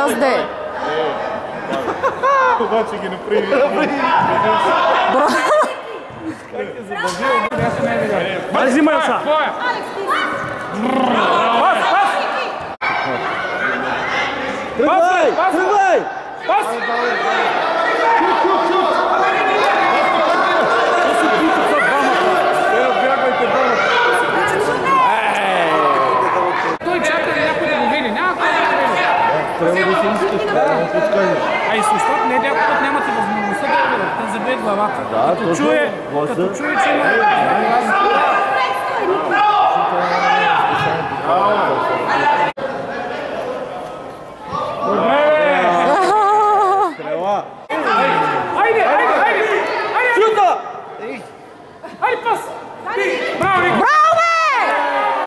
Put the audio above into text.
Гвозде. Обаче ги направи. Ай, взимай са! Тръгвай! Тръгвай! Пас! Той чака някой да го види. Няма кой да го види. Трябва да си иска това, да му подскаже. А и защото не някой път нямате възможността да го видят. Те забият главата. Да, Като чуе, че има... Стрела! Айде! Шута! Айде пас! Браво, Ник! Браво!